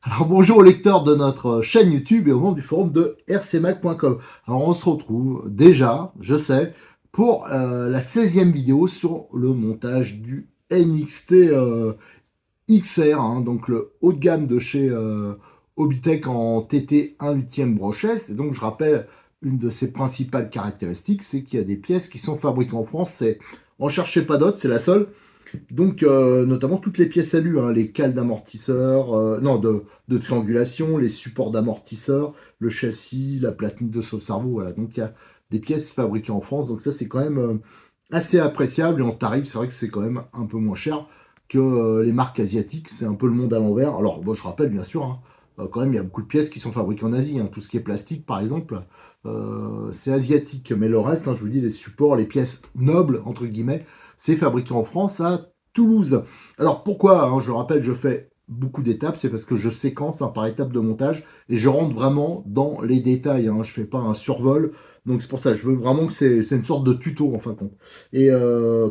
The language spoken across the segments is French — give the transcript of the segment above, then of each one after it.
Alors bonjour aux lecteurs de notre chaîne YouTube et aux membres du forum de rcmac.com. Alors on se retrouve déjà, je sais, pour la 16e vidéo sur le montage du NXT XR, hein, donc le haut de gamme de chez Hobbytech en TT 1/8 brochette. Et donc je rappelle, une de ses principales caractéristiques, c'est qu'il y a des pièces qui sont fabriquées en France. On ne cherchait pas d'autres, c'est la seule. Donc, notamment toutes les pièces alu, hein, les cales d'amortisseur, non, de triangulation, les supports d'amortisseur, le châssis, la platine de sauve-cerveau, voilà. Donc, il y a des pièces fabriquées en France. Donc, ça, c'est quand même assez appréciable. Et en tarif, c'est vrai que c'est quand même un peu moins cher que les marques asiatiques. C'est un peu le monde à l'envers. Alors, bon, je rappelle, bien sûr, hein, quand même, il y a beaucoup de pièces qui sont fabriquées en Asie, hein. Tout ce qui est plastique, par exemple, c'est asiatique. Mais le reste, hein, je vous dis, les supports, les pièces nobles, entre guillemets, c'est fabriqué en France à Toulouse. Alors pourquoi, hein, je rappelle, je fais beaucoup d'étapes, c'est parce que je séquence, hein, par étape de montage et je rentre vraiment dans les détails, hein. Je fais pas un survol, donc c'est pour ça, je veux vraiment que c'est une sorte de tuto en fin de compte. Et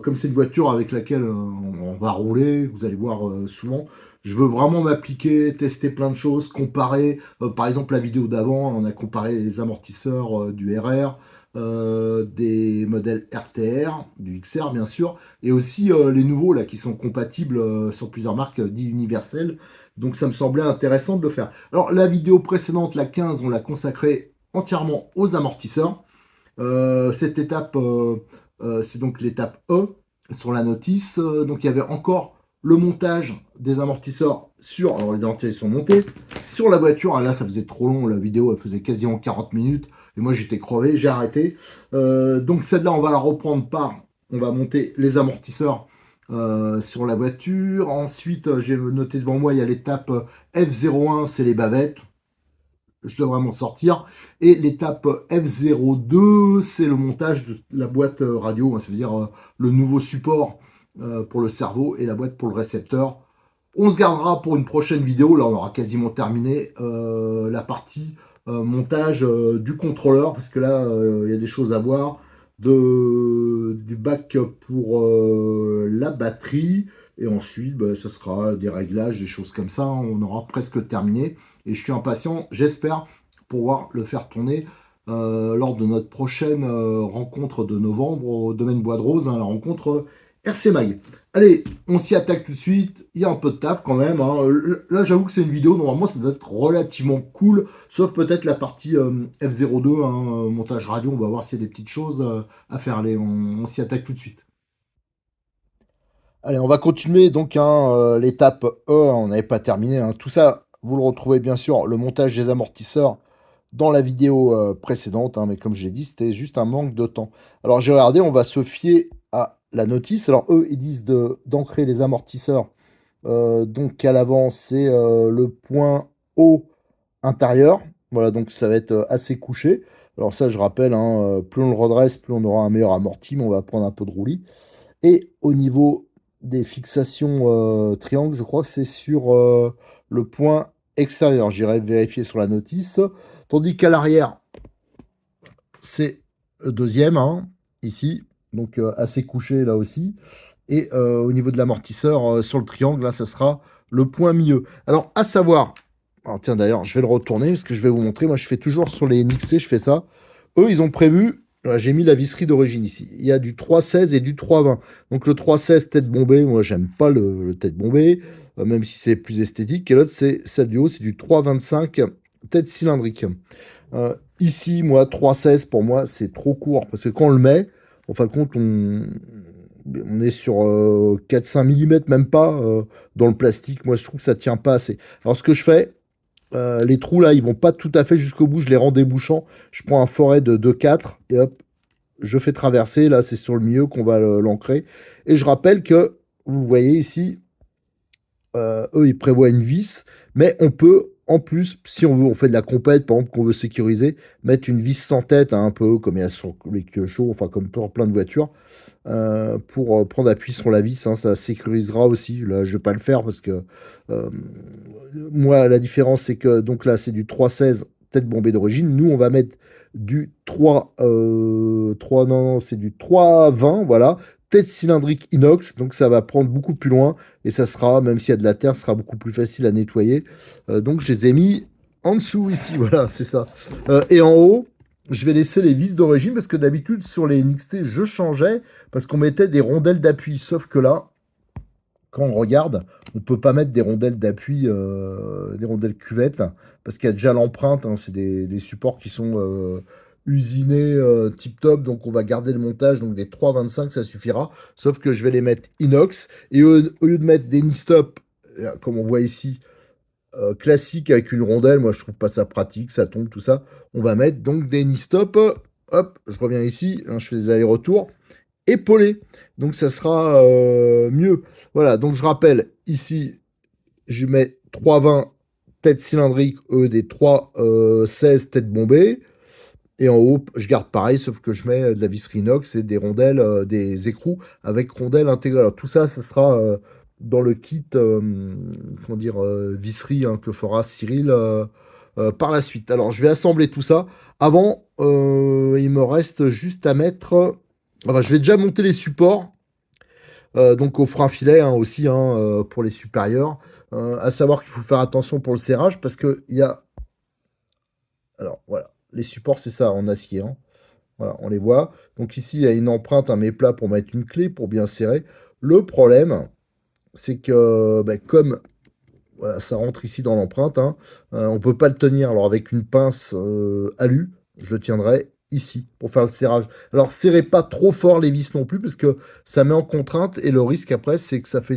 comme c'est une voiture avec laquelle on va rouler, vous allez voir souvent, je veux vraiment m'appliquer, tester plein de choses, comparer. Par exemple, la vidéo d'avant, on a comparé les amortisseurs du RR, des modèles RTR, du XR bien sûr, et aussi les nouveaux là qui sont compatibles sur plusieurs marques dites universelles. Donc ça me semblait intéressant de le faire. Alors la vidéo précédente, la 15, on l'a consacrée entièrement aux amortisseurs. Cette étape, c'est donc l'étape E sur la notice. Donc il y avait encore le montage des amortisseurs sur, alors les amortisseurs sont montés sur la voiture. Ah, là, ça faisait trop long. La vidéo, elle faisait quasiment 40 minutes. Et moi, j'étais crevé, j'ai arrêté. Donc celle-là, on va la reprendre par, on va monter les amortisseurs sur la voiture. Ensuite, j'ai noté devant moi, il y a l'étape F01, c'est les bavettes, je devrais m'en sortir. Et l'étape F02, c'est le montage de la boîte radio, c'est-à-dire le nouveau support pour le cerveau et la boîte pour le récepteur. On se gardera pour une prochaine vidéo, là on aura quasiment terminé la partie montage du contrôleur, parce que là il y a des choses à voir, du bac pour la batterie, et ensuite bah, ce sera des réglages, des choses comme ça, on aura presque terminé. Et je suis impatient, j'espère pouvoir le faire tourner lors de notre prochaine rencontre de novembre au domaine Bois de Rose, hein, la rencontre RC Mag. Allez, on s'y attaque tout de suite. Il y a un peu de taf quand même, hein. Là, j'avoue que c'est une vidéo, normalement, ça doit être relativement cool, sauf peut-être la partie F02, hein, montage radio. On va voir s'il y a des petites choses à faire. Allez, on s'y attaque tout de suite. Allez, on va continuer donc, hein, l'étape E, on n'avait pas terminé, hein. Tout ça, vous le retrouvez bien sûr, le montage des amortisseurs dans la vidéo précédente, hein, mais comme je l'ai dit, c'était juste un manque de temps. Alors j'ai regardé, on va se fier à la notice. Alors eux, ils disent d'ancrer les amortisseurs. Donc à l'avant, c'est le point haut intérieur. Voilà, donc ça va être assez couché. Alors ça, je rappelle, hein, plus on le redresse, plus on aura un meilleur amorti, mais on va prendre un peu de roulis. Et au niveau des fixations triangle, je crois que c'est sur le point extérieur. J'irai vérifier sur la notice. Tandis qu'à l'arrière, c'est le deuxième, hein, ici. Donc assez couché là aussi. Et au niveau de l'amortisseur, sur le triangle, là, ça sera le point milieu. Alors, à savoir, alors tiens d'ailleurs, je vais le retourner parce que je vais vous montrer. Moi, je fais toujours sur les NXC, je fais ça. Eux, ils ont prévu, voilà, j'ai mis la visserie d'origine ici. Il y a du 3,16 et du 3,20. Donc le 3,16 tête bombée, moi, j'aime pas le tête bombée, même si c'est plus esthétique. Et l'autre, c'est celle du haut, c'est du 3,25 tête cylindrique. Ici, moi, 3,16 pour moi, c'est trop court parce que quand on le met, en fin de compte, on est sur 4-5 mm, même pas dans le plastique. Moi, je trouve que ça tient pas assez. Alors, ce que je fais, les trous là, ils vont pas tout à fait jusqu'au bout. Je les rends débouchants. Je prends un forêt de 2,4 et hop, je fais traverser. Là, c'est sur le milieu qu'on va l'ancrer. Et je rappelle que, vous voyez ici, eux, ils prévoient une vis, mais on peut, en plus, si on veut, on fait de la compète, par exemple, qu'on veut sécuriser, mettre une vis sans tête, hein, un peu comme il y a sur les Kyosho, enfin, comme pour plein de voitures, pour prendre appui sur la vis, hein, ça sécurisera aussi. Là, je vais pas le faire parce que euh, moi, la différence, c'est que donc là, c'est du 3,16 tête bombée d'origine. Nous, on va mettre du 3, non, non, c'est du 3,20, voilà, tête cylindrique inox, donc ça va prendre beaucoup plus loin et ça sera, même s'il y a de la terre, ça sera beaucoup plus facile à nettoyer. Donc je les ai mis en dessous ici, voilà, c'est ça. Et en haut, je vais laisser les vis d'origine parce que d'habitude sur les NXT, je changeais parce qu'on mettait des rondelles d'appui. Sauf que là, quand on regarde, on peut pas mettre des rondelles d'appui, des rondelles cuvettes, là, parce qu'il y a déjà l'empreinte, hein, c'est des supports qui sont usinés tip top, donc on va garder le montage, donc des 3,25 ça suffira, sauf que je vais les mettre inox, et au lieu de mettre des knee-stop, comme on voit ici, classique avec une rondelle, moi je trouve pas ça pratique, ça tombe, tout ça, on va mettre donc des knee-stop, hop, je reviens ici, hein, je fais des allers-retours, épaulé. Donc ça sera mieux. Voilà, donc je rappelle, ici, je mets 3,20 tête cylindrique, des 3,16 tête bombée. Et en haut, je garde pareil, sauf que je mets de la visserie inox et des rondelles, des écrous avec rondelles intégrées. Alors tout ça, ça sera dans le kit, comment dire, visserie hein, que fera Cyril par la suite. Alors je vais assembler tout ça. Avant, il me reste juste à mettre. Enfin, je vais déjà monter les supports. Donc au frein filet hein, aussi hein, pour les supérieurs. À savoir qu'il faut faire attention pour le serrage parce que il y a. Alors voilà, les supports c'est ça en acier. Hein. Voilà, on les voit. Donc ici il y a une empreinte, un méplat pour mettre une clé pour bien serrer. Le problème, c'est que ben, comme voilà, ça rentre ici dans l'empreinte, hein, on ne peut pas le tenir. Alors avec une pince alu, je le tiendrai ici pour faire le serrage. Alors serrez pas trop fort les vis non plus parce que ça met en contrainte et le risque après c'est que ça fait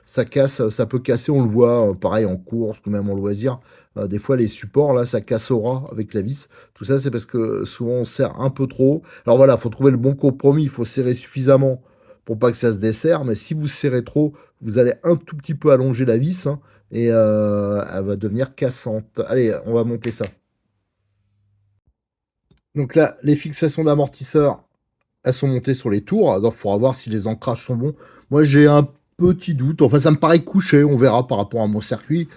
ça casse, ça peut casser, on le voit pareil en course ou même en loisir. Des fois les supports là ça casse au ras avec la vis. Tout ça c'est parce que souvent on serre un peu trop. Alors voilà, il faut trouver le bon compromis, il faut serrer suffisamment pour pas que ça se desserre, mais si vous serrez trop, vous allez un tout petit peu allonger la vis hein, et elle va devenir cassante. Allez, on va monter ça. Donc là, les fixations d'amortisseurs, elles sont montées sur les tours. Alors, il faudra voir si les ancrages sont bons. Moi, j'ai un petit doute. Enfin, ça me paraît couché. On verra par rapport à mon circuit.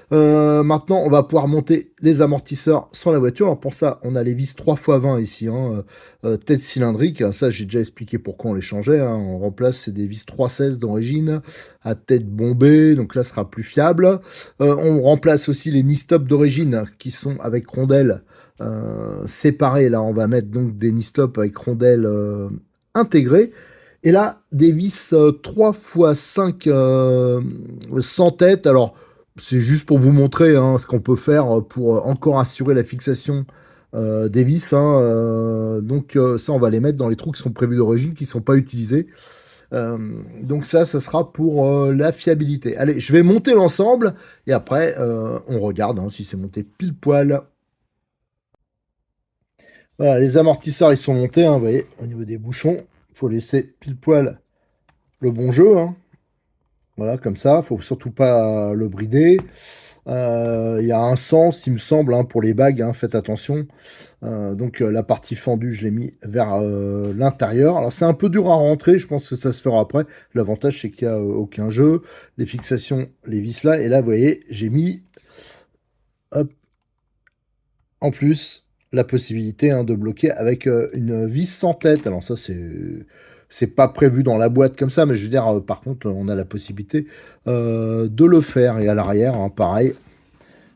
Maintenant, on va pouvoir monter les amortisseurs sur la voiture. Alors pour ça, on a les vis 3x20 ici, hein, tête cylindrique. Ça, j'ai déjà expliqué pourquoi on les changeait. Hein. On remplace, c'est des vis 3,16 d'origine à tête bombée. Donc là, ce sera plus fiable. On remplace aussi les knee-stop d'origine qui sont avec rondelles séparées. Là, on va mettre donc des knee-stop avec rondelles intégrées. Et là, des vis 3x5 sans tête. Alors, c'est juste pour vous montrer hein, ce qu'on peut faire pour encore assurer la fixation des vis. Hein, donc ça, on va les mettre dans les trous qui sont prévus d'origine, qui ne sont pas utilisés. Donc ça sera pour la fiabilité. Allez, je vais monter l'ensemble et après, on regarde hein, si c'est monté pile poil. Voilà, les amortisseurs, ils sont montés, hein, vous voyez, au niveau des bouchons. Il faut laisser pile poil le bon jeu. Hein. Voilà, comme ça, faut surtout pas le brider. Il y a un sens, il me semble, hein, pour les bagues, hein, faites attention. Donc la partie fendue, je l'ai mis vers l'intérieur. Alors c'est un peu dur à rentrer, je pense que ça se fera après. L'avantage, c'est qu'il n'y a aucun jeu. Les fixations, les vis là. Et là, vous voyez, j'ai mis, hop, en plus, la possibilité hein, de bloquer avec une vis sans tête. Alors ça, c'est pas prévu dans la boîte comme ça, mais je veux dire, par contre, on a la possibilité de le faire. Et à l'arrière, hein, pareil,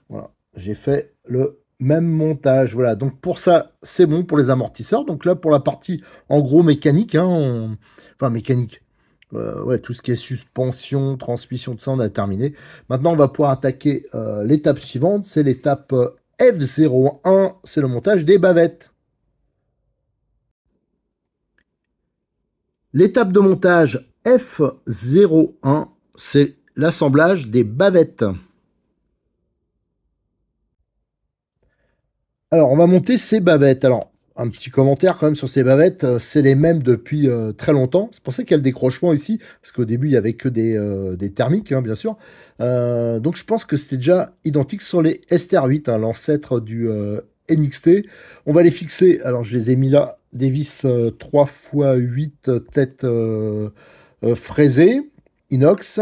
voilà, j'ai fait le même montage. Voilà, donc pour ça, c'est bon pour les amortisseurs. Donc là, pour la partie, en gros, mécanique, hein, enfin mécanique, ouais, tout ce qui est suspension, transmission, tout ça, on a terminé. Maintenant, on va pouvoir attaquer l'étape suivante. C'est l'étape F01, c'est le montage des bavettes. L'étape de montage F01, c'est l'assemblage des bavettes. Alors, on va monter ces bavettes. Alors, un petit commentaire quand même sur ces bavettes, c'est les mêmes depuis très longtemps. C'est pour ça qu'il y a le décrochement ici, parce qu'au début, il n'y avait que des thermiques, hein, bien sûr. Donc, je pense que c'était déjà identique sur les STR8, hein, l'ancêtre du NXT. On va les fixer. Alors, je les ai mis là, des vis 3x8 têtes fraisées, inox.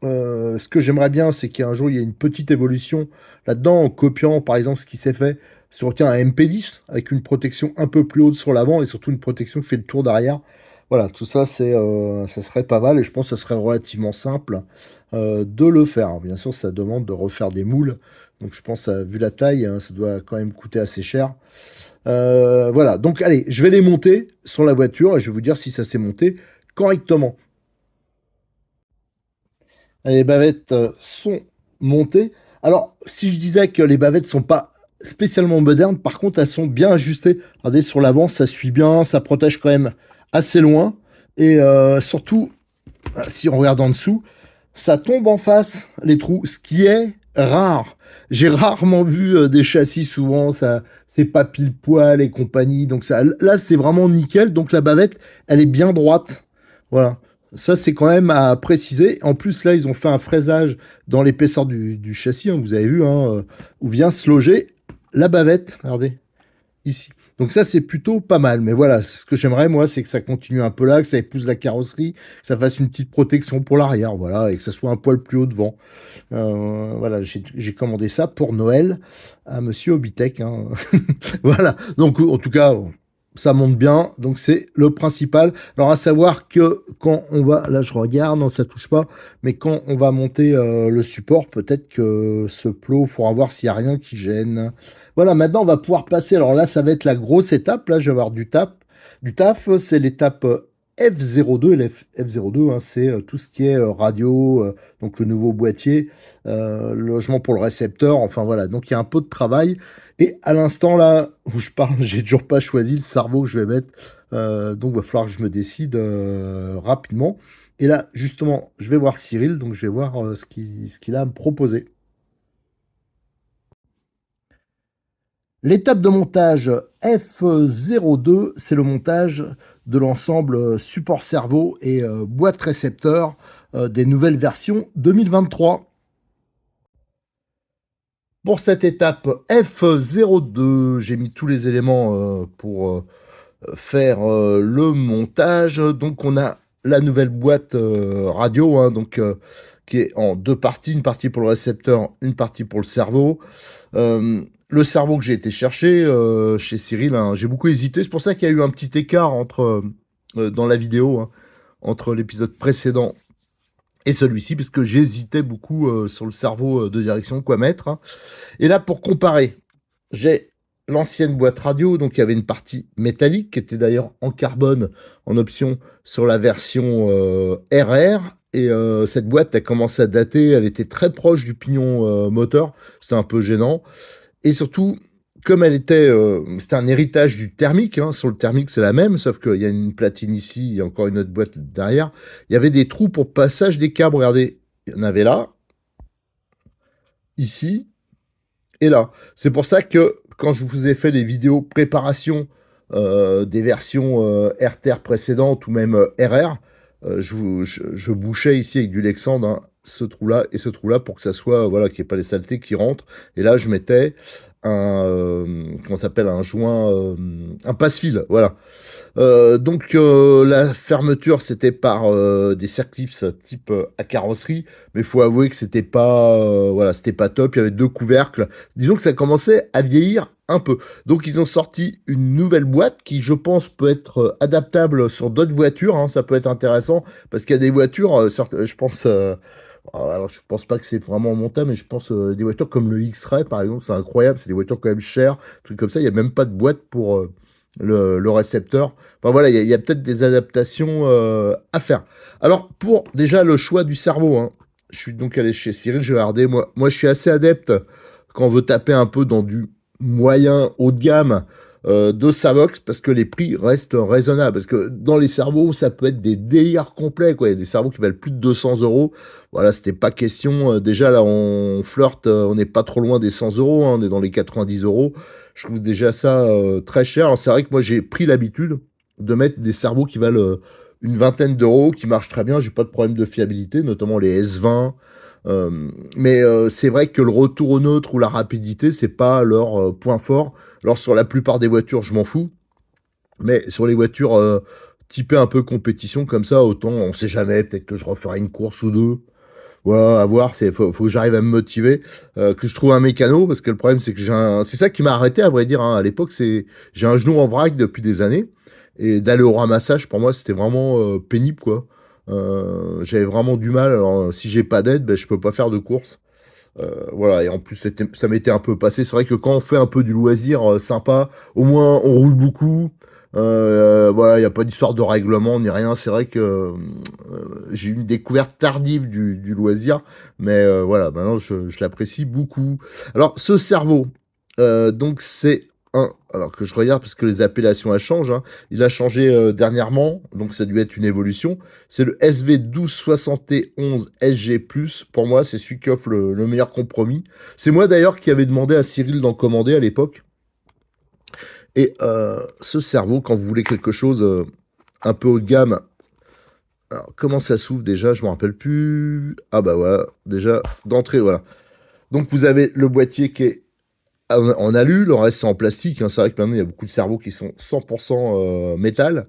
Ce que j'aimerais bien, c'est qu'un jour, il y ait une petite évolution là-dedans, en copiant, par exemple, ce qui s'est fait sur tiens, un MP10, avec une protection un peu plus haute sur l'avant, et surtout une protection qui fait le tour d'arrière, Voilà, tout ça, ça serait pas mal et je pense que ça serait relativement simple, de le faire. Alors bien sûr, ça demande de refaire des moules, donc je pense, vu la taille, hein, ça doit quand même coûter assez cher. Voilà, donc allez, je vais les monter sur la voiture et je vais vous dire si ça s'est monté correctement. Les bavettes sont montées. Alors, si je disais que les bavettes sont pas spécialement modernes, par contre, elles sont bien ajustées. Regardez, sur l'avant, ça suit bien, ça protège quand même assez loin. Et surtout, si on regarde en dessous, ça tombe en face, les trous, ce qui est rare. J'ai rarement vu des châssis, souvent, ça, c'est pas pile poil et compagnie. Donc ça, là, c'est vraiment nickel. Donc la bavette, elle est bien droite. Voilà. Ça, c'est quand même à préciser. En plus, là, ils ont fait un fraisage dans l'épaisseur du châssis, hein, vous avez vu, hein, où vient se loger la bavette. Regardez, ici. Donc ça, c'est plutôt pas mal. Mais voilà, ce que j'aimerais, moi, c'est que ça continue un peu là, que ça épouse la carrosserie, que ça fasse une petite protection pour l'arrière, voilà, et que ça soit un poil plus haut devant. Voilà, j'ai commandé ça pour Noël à Monsieur Hobitech, hein. Voilà, donc en tout cas, ça monte bien, donc c'est le principal. Alors à savoir que quand on va, là je regarde, non ça touche pas, mais quand on va monter le support, peut-être que ce plot, il faudra voir s'il n'y a rien qui gêne. Voilà, maintenant on va pouvoir passer, alors là ça va être la grosse étape, là je vais avoir du taf, c'est l'étape F02, et F02, hein, c'est tout ce qui est radio, donc le nouveau boîtier, logement pour le récepteur, enfin voilà, donc il y a un peu de travail. Et à l'instant là où je parle, j'ai toujours pas choisi le cerveau que je vais mettre, donc il va falloir que je me décide rapidement. Et là, justement, je vais voir Cyril, donc je vais voir ce qu'il a à me proposer. L'étape de montage F02, c'est le montage de l'ensemble support cerveau et boîte récepteur des nouvelles versions 2023. Pour cette étape F02, j'ai mis tous les éléments pour faire le montage. Donc on a la nouvelle boîte radio, hein, donc, qui est en deux parties, une partie pour le récepteur, une partie pour le cerveau. Le cerveau que j'ai été chercher chez Cyril, hein, j'ai beaucoup hésité. C'est pour ça qu'il y a eu un petit écart entre, dans la vidéo, hein, entre l'épisode précédent et celui-ci, puisque j'hésitais beaucoup sur le cerveau de direction, quoi mettre, hein. Et là, pour comparer, j'ai l'ancienne boîte radio, donc il y avait une partie métallique qui était d'ailleurs en carbone en option sur la version RR. Et cette boîte a commencé à dater, elle était très proche du pignon moteur, c'est un peu gênant. Et surtout, comme elle était, c'était un héritage du thermique, hein, sur le thermique c'est la même, sauf qu'il y a une platine ici, il y a encore une autre boîte derrière. Il y avait des trous pour passage des câbles, regardez, il y en avait là, ici, et là. C'est pour ça que quand je vous ai fait les vidéos préparation des versions RTR précédentes ou même RR, je bouchais ici avec du Lexand, hein, ce trou-là et ce trou-là pour que ça soit, voilà, qu'il n'y ait pas les saletés qui rentrent. Et là, je mettais un, comment ça s'appelle, un joint, un passe-fil, voilà. Donc la fermeture c'était par des circlips type à carrosserie, mais il faut avouer que c'était pas voilà, c'était pas top, il y avait deux couvercles. Disons que ça commençait à vieillir un peu. Donc ils ont sorti une nouvelle boîte qui je pense peut être adaptable sur d'autres voitures, hein, ça peut être intéressant parce qu'il y a des voitures je pense alors je pense pas que c'est vraiment montable, mais je pense des voitures comme le X-Ray par exemple, c'est incroyable, c'est des voitures quand même chères, trucs comme ça, il y a même pas de boîte pour le récepteur. Enfin voilà, il y a peut-être des adaptations à faire. Alors pour déjà le choix du cerveau, hein, je suis donc allé chez Cyril, je vais regarder. Moi je suis assez adepte quand on veut taper un peu dans du moyen haut de gamme de Savox parce que les prix restent raisonnables. Parce que dans les cerveaux, ça peut être des délires complets, quoi. Il y a des cerveaux qui valent plus de 200 euros. Voilà, c'était pas question. Déjà là, on flirte, on n'est pas trop loin des 100 euros, hein, on est dans les 90 euros. Je trouve déjà ça très cher. Alors, c'est vrai que moi, j'ai pris l'habitude de mettre des cerveaux qui valent une vingtaine d'euros, qui marchent très bien. J'ai pas de problème de fiabilité, notamment les S20. Mais c'est vrai que le retour au neutre ou la rapidité, c'est pas leur point fort. Alors, sur la plupart des voitures, je m'en fous. Mais sur les voitures typées un peu compétition comme ça, autant, on sait jamais, peut-être que je referai une course ou deux. Ouais, à voir, faut que j'arrive à me motiver, que je trouve un mécano, parce que le problème, c'est que c'est ça qui m'a arrêté, à vrai dire, hein, à l'époque, j'ai un genou en vrac depuis des années, et d'aller au ramassage, pour moi, c'était vraiment pénible, quoi. J'avais vraiment du mal. Alors, si j'ai pas d'aide, ben, je peux pas faire de course. Voilà, et en plus, ça m'était un peu passé. C'est vrai que quand on fait un peu du loisir sympa, au moins on roule beaucoup. Voilà, il n'y a pas d'histoire de règlement ni rien. C'est vrai que j'ai eu une découverte tardive du loisir, mais voilà, maintenant je l'apprécie beaucoup. Alors, ce cerveau, donc c'est un. Alors que je regarde parce que les appellations elles changent, hein. Il a changé dernièrement, donc ça a dû être une évolution. C'est le SV1271 SG+. Pour moi, c'est celui qui offre le meilleur compromis. C'est moi d'ailleurs qui avais demandé à Cyril d'en commander à l'époque. Et ce cerveau, quand vous voulez quelque chose un peu haut de gamme, alors comment ça s'ouvre déjà? Je me rappelle plus. Ah bah voilà, déjà d'entrée, voilà. Donc vous avez le boîtier qui est en alu, le reste c'est en plastique, hein. C'est vrai que maintenant il y a beaucoup de cerveaux qui sont 100% métal.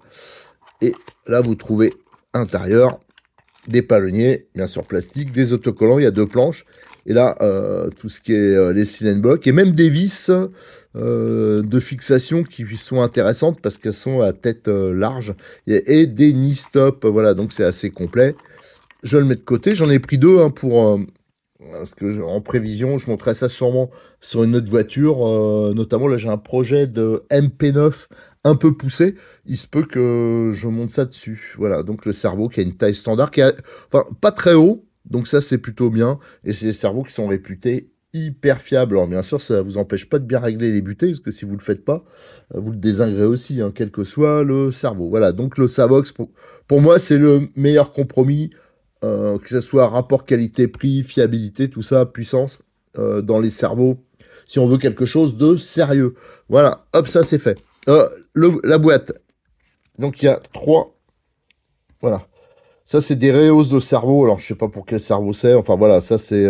Et là vous trouvez à l'intérieur des palonniers, bien sûr plastique, des autocollants, il y a deux planches. Et là, tout ce qui est les cylindres blocs, et même des vis de fixation qui sont intéressantes parce qu'elles sont à tête large, et des knee stop, voilà, donc c'est assez complet. Je le mets de côté, j'en ai pris deux hein, parce que en prévision, je montrerai ça sûrement sur une autre voiture, notamment là j'ai un projet de MP9 un peu poussé, il se peut que je monte ça dessus. Voilà, donc le cerveau qui a une taille standard, enfin pas très haut, donc ça c'est plutôt bien, et c'est des cerveaux qui sont réputés hyper fiables. Alors bien sûr, ça vous empêche pas de bien régler les butées, parce que si vous le faites pas, vous le désingrez aussi, hein, quel que soit le cerveau. Voilà, donc le Savox, pour moi, c'est le meilleur compromis, que ce soit rapport qualité-prix, fiabilité, tout ça, puissance, dans les cerveaux, si on veut quelque chose de sérieux. Voilà, hop, ça c'est fait. La boîte, donc il y a trois, voilà. Ça c'est des réhausses de cerveau, alors je sais pas pour quel cerveau c'est, enfin voilà, ça c'est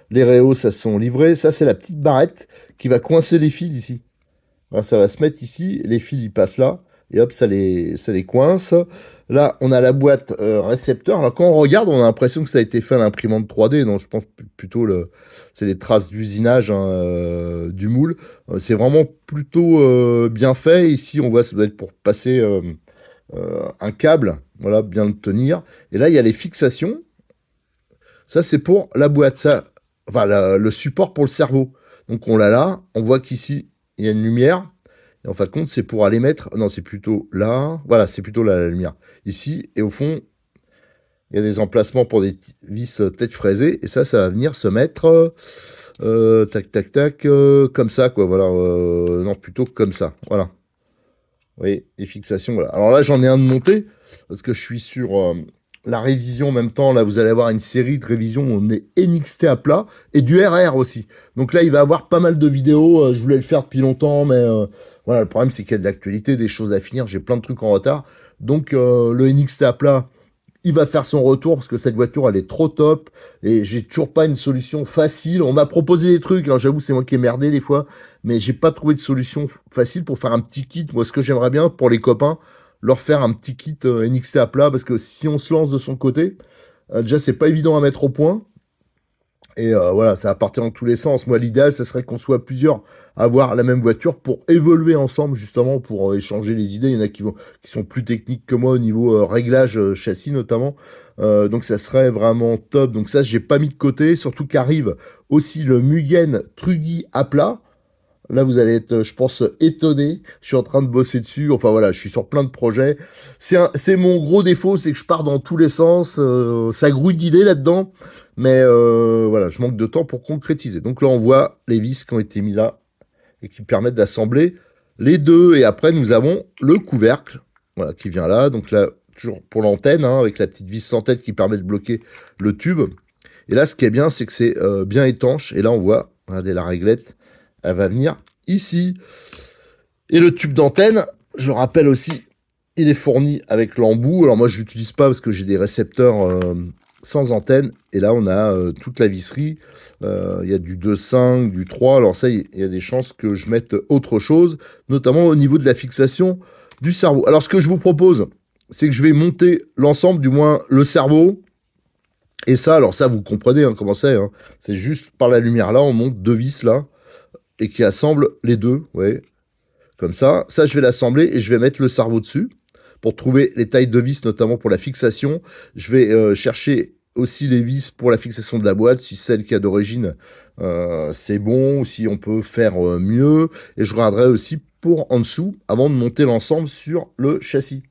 les réhausses, ça sont livrées. Ça c'est la petite barrette qui va coincer les fils ici. Voilà, ça va se mettre ici, les fils ils passent là, et hop, ça les coince. Là, on a la boîte récepteur. Alors, quand on regarde, on a l'impression que ça a été fait à l'imprimante 3D. Non, je pense plutôt c'est les traces d'usinage hein, du moule. C'est vraiment plutôt bien fait. Ici, on voit, ça doit être pour passer un câble, voilà, bien le tenir. Et là, il y a les fixations. Ça, c'est pour la boîte, ça, enfin, le support pour le cerveau. Donc, on l'a là. On voit qu'ici, il y a une lumière. Et en fin de compte, c'est pour aller mettre. Non, c'est plutôt là. Voilà, c'est plutôt là, la lumière. Ici, et au fond, il y a des emplacements pour des vis tête fraisées. Et ça va venir se mettre. Tac, tac, tac. Comme ça, quoi. Voilà. Non, plutôt comme ça. Voilà. Vous voyez, les fixations. Voilà. Alors là, j'en ai un de monté. Parce que je suis sur la révision en même temps. Là, vous allez avoir une série de révisions. On est NXT à plat. Et du RR aussi. Donc là, il va y avoir pas mal de vidéos. Je voulais le faire depuis longtemps. Mais voilà, le problème, c'est qu'il y a de l'actualité, des choses à finir. J'ai plein de trucs en retard. Donc le NXT à plat, il va faire son retour parce que cette voiture, elle est trop top et j'ai toujours pas une solution facile. On m'a proposé des trucs, alors j'avoue, c'est moi qui ai merdé des fois, mais j'ai pas trouvé de solution facile pour faire un petit kit. Moi, ce que j'aimerais bien pour les copains, leur faire un petit kit NXT à plat parce que si on se lance de son côté, déjà, c'est pas évident à mettre au point. Et voilà, ça va partir dans tous les sens. Moi, l'idéal, ce serait qu'on soit plusieurs à avoir la même voiture pour évoluer ensemble, justement, pour échanger les idées. Il y en a qui sont plus techniques que moi au niveau réglage châssis, notamment. Donc, ça serait vraiment top. Donc, ça, j'ai pas mis de côté. Surtout qu'arrive aussi le Mugen Truggy à plat. Là, vous allez être, je pense, étonné. Je suis en train de bosser dessus. Enfin, voilà, je suis sur plein de projets. C'est mon gros défaut, c'est que je pars dans tous les sens. Ça grouille d'idées là-dedans. Mais voilà, je manque de temps pour concrétiser. Donc là, on voit les vis qui ont été mis là et qui permettent d'assembler les deux. Et après, nous avons le couvercle, voilà, qui vient là. Donc là, toujours pour l'antenne, hein, avec la petite vis sans tête qui permet de bloquer le tube. Et là, ce qui est bien, c'est que c'est bien étanche. Et là, on voit, regardez la réglette, elle va venir ici. Et le tube d'antenne, je le rappelle aussi, il est fourni avec l'embout. Alors moi, je l'utilise pas parce que j'ai des récepteurs sans antenne. Et là, on a toute la visserie. Il y a du 2,5, du 3. Alors ça, il y a des chances que je mette autre chose, notamment au niveau de la fixation du cerveau. Alors ce que je vous propose, c'est que je vais monter l'ensemble, du moins le cerveau, Et ça, alors ça, vous comprenez hein, comment c'est. Hein. C'est juste par la lumière là, on monte 2 vis là, et qui assemble les deux, ouais, comme ça. Ça, je vais l'assembler et je vais mettre le cerveau dessus pour trouver les tailles de vis, notamment pour la fixation. Je vais chercher aussi les vis pour la fixation de la boîte, si celle qui a d'origine, c'est bon, ou si on peut faire mieux. Et je regarderai aussi pour en dessous, avant de monter l'ensemble sur le châssis.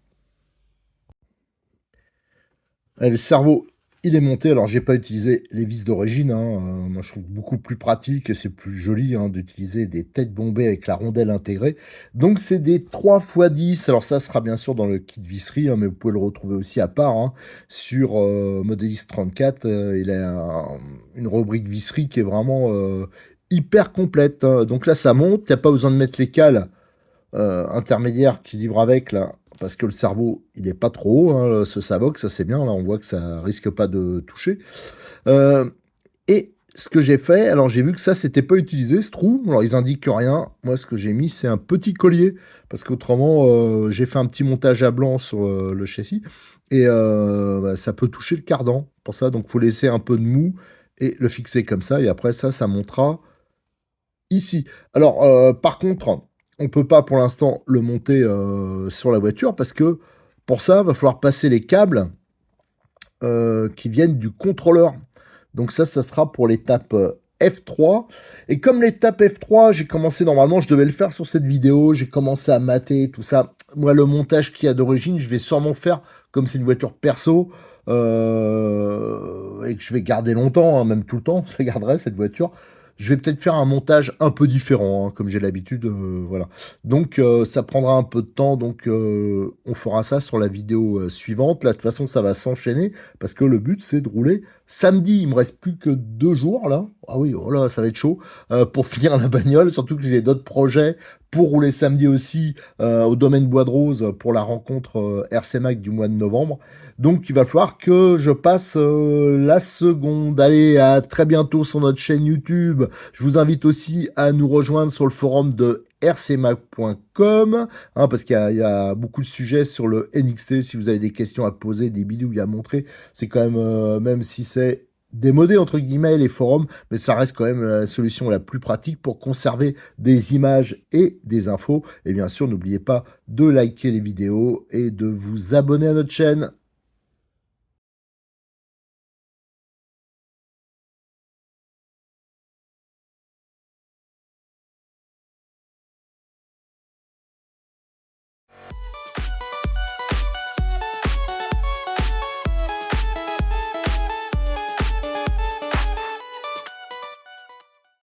Et le cerveau, il est monté. Alors, j'ai pas utilisé les vis d'origine. Hein. Moi, je trouve beaucoup plus pratique et c'est plus joli hein, d'utiliser des têtes bombées avec la rondelle intégrée. Donc, c'est des 3x10. Alors, ça sera bien sûr dans le kit visserie, hein, mais vous pouvez le retrouver aussi à part hein, sur Modelist 34. Il a une rubrique visserie qui est vraiment hyper complète. Hein. Donc là, ça monte. Il n'y a pas besoin de mettre les cales intermédiaire qui livre avec là, parce que le cerveau il est pas trop haut, hein, ce Savox, ça c'est bien, là on voit que ça risque pas de toucher. Euh, et ce que j'ai fait, alors j'ai vu que ça c'était pas utilisé ce trou, alors ils indiquent rien, moi ce que j'ai mis c'est un petit collier, parce qu'autrement j'ai fait un petit montage à blanc sur le châssis, et bah, ça peut toucher le cardan, pour ça donc faut laisser un peu de mou, et le fixer comme ça, et après ça montera ici. Alors, par contre, on peut pas pour l'instant le monter sur la voiture parce que pour ça, va falloir passer les câbles qui viennent du contrôleur. Donc ça sera pour l'étape F3. Et comme l'étape F3, j'ai commencé normalement, je devais le faire sur cette vidéo, j'ai commencé à mater tout ça. Moi, le montage qu'il y a d'origine, je vais sûrement faire comme c'est une voiture perso et que je vais garder longtemps, hein, même tout le temps, je la garderai cette voiture. Je vais peut-être faire un montage un peu différent, hein, comme j'ai l'habitude, voilà. Donc ça prendra un peu de temps, donc on fera ça sur la vidéo suivante. Là, de toute façon, ça va s'enchaîner parce que le but c'est de rouler samedi. Il me reste plus que 2 jours là. Ah oui, oh là, ça va être chaud pour finir la bagnole. Surtout que j'ai d'autres projets pour rouler samedi aussi au domaine Bois de Rose pour la rencontre RC Mac du mois de novembre. Donc il va falloir que je passe la seconde. Allez, à très bientôt sur notre chaîne YouTube. Je vous invite aussi à nous rejoindre sur le forum de rcmac.com hein, parce qu'il y a beaucoup de sujets sur le NXT. Si vous avez des questions à poser, des bidouilles à montrer, c'est quand même, même si c'est démodé entre guillemets les forums, mais ça reste quand même la solution la plus pratique pour conserver des images et des infos. Et bien sûr, n'oubliez pas de liker les vidéos et de vous abonner à notre chaîne.